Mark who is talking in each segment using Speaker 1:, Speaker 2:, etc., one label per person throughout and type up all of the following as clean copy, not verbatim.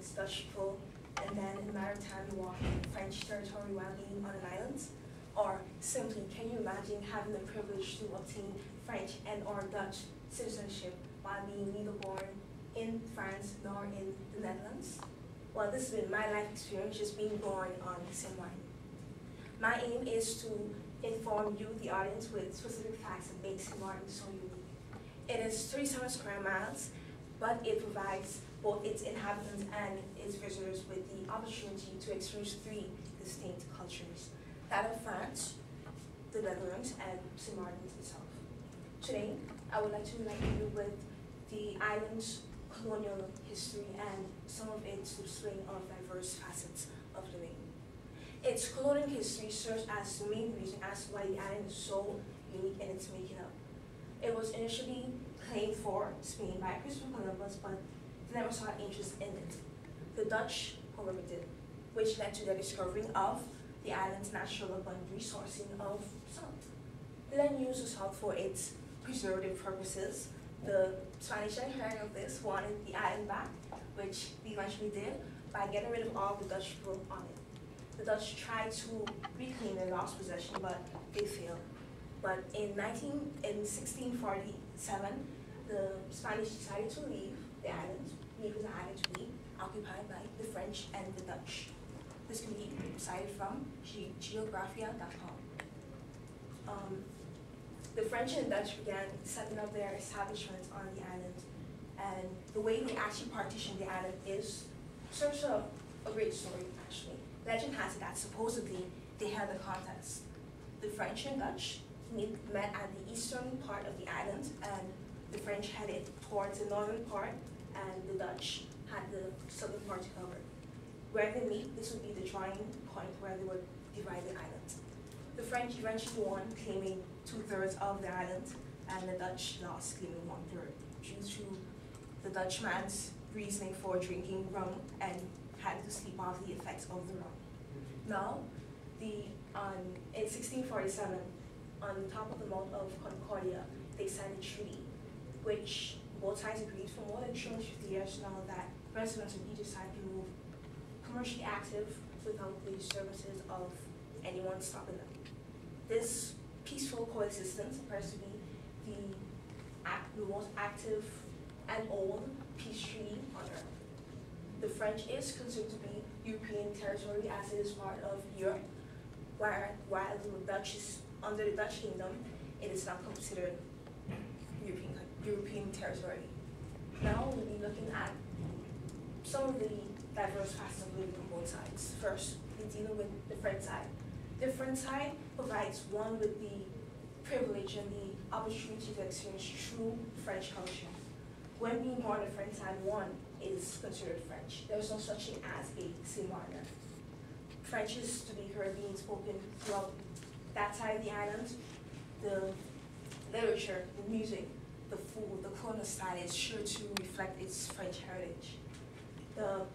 Speaker 1: experience Dutch people and then in maritime walking French territory while being on an island? Or simply, can you imagine having the privilege to obtain French and or Dutch citizenship while being neither born in France nor in the Netherlands? Well, this has been my life experience just being born on St. Martin. My aim is to inform you, the audience, with specific facts that make St. Martin so unique. It is 37 square miles, but it provides both its inhabitants and its visitors with the opportunity to experience three distinct cultures: that of France, the Netherlands, and St. Martin's itself. Today, I would like to enlighten you with the island's colonial history and some of its display of diverse facets of living. Its colonial history serves as the main reason as to why the island is so unique in its making up. It was initially claimed for Spain by Christopher Columbus, but they never saw interest in it. The Dutch, however, did, which led to their discovering of the island's natural abundant resourcing of salt. They then used the salt for its preservative purposes. The Spanish, hearing of this, wanted the island back, which they eventually did by getting rid of all the Dutch people on it. The Dutch tried to reclaim their lost possession, but they failed. But in 1647, the Spanish decided to leave the island, leaving the island to be occupied by the French and the Dutch. This can be cited from geographia.com. The French and Dutch began setting up their establishments on the island, and the way they actually partitioned the island is sort of a great story, actually. Legend has it that supposedly they had a contest. The French and Dutch met at the eastern part of the island, and the French headed towards the northern part, and the Dutch had the southern part to cover. Where they meet, this would be the drawing point where they would divide the island. The French eventually won, claiming 2/3 of the island, and the Dutch lost, claiming 1/3, due to the Dutchman's reasoning for drinking rum and having to sleep off the effects of the rum. Now, in 1647, on top of the Mount of Concordia, they signed a treaty, which both sides agreed for more than 250 years now that residents of each side can move commercially active without the services of anyone stopping them. This peaceful coexistence appears to be the most active and old peace treaty on earth. The French is considered to be European territory as it is part of Europe, while the Dutch is under the Dutch kingdom, it is not considered European territory. Now we'll be looking at some of the diverse facets of living on both sides. First, we're dealing with the French side. The French side provides one with the privilege and the opportunity to experience true French culture. When being born on the French side, one is considered French. There is no such thing as a St. Martin. French is to be heard being spoken throughout that side of the island. The literature, the music, the food, the colonial style is sure to reflect its French heritage. The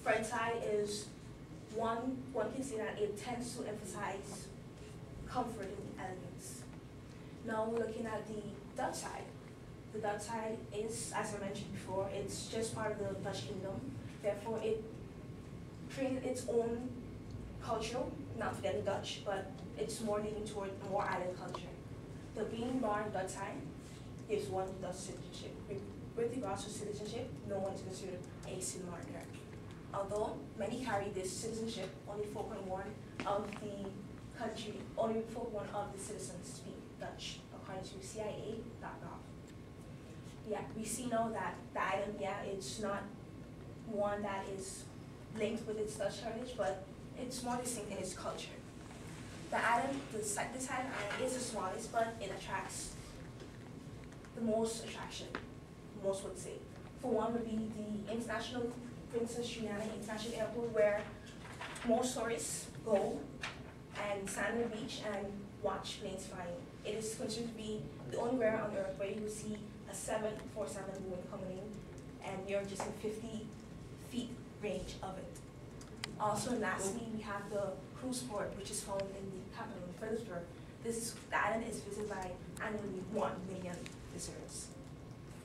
Speaker 1: French side is one can say that it tends to emphasize comfort and elegance. Now we're looking at the Dutch side. The Dutch side is, as I mentioned before, it's just part of the Dutch kingdom. Therefore, it created its own culture, not forgetting Dutch, but it's more leaning toward more island culture. The being born Dutch side gives one Dutch citizenship. With regards to citizenship, no one is considered a St. Martiner. Although many carry this citizenship, only 4.1 of the country, only 4.1 of the citizens speak Dutch, according to CIA.gov. Yeah, we see now that the island, it's not one that is linked with its Dutch heritage, but it's more distinct in its culture. The island, this island is the smallest, but it attracts the most attraction, most would say. For one would be the International Princess Juliana International Airport, where most tourists go and stand on the beach and watch planes flying. It is considered to be the only where on earth where you will see a 747 Boeing coming in, and you're just in 50 feet range of it. Also, lastly, we have the cruise port, which is found in the capital, Phillipsburg. The island is visited by annually 1 million visitors.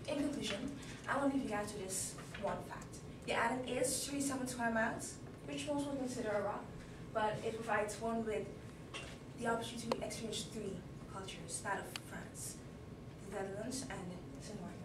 Speaker 1: In conclusion, I want to leave you guys with this one fact. The island is 37 square miles, which most would consider a lot, but it provides one with the opportunity to experience three cultures, that of France, the Netherlands, and Denmark.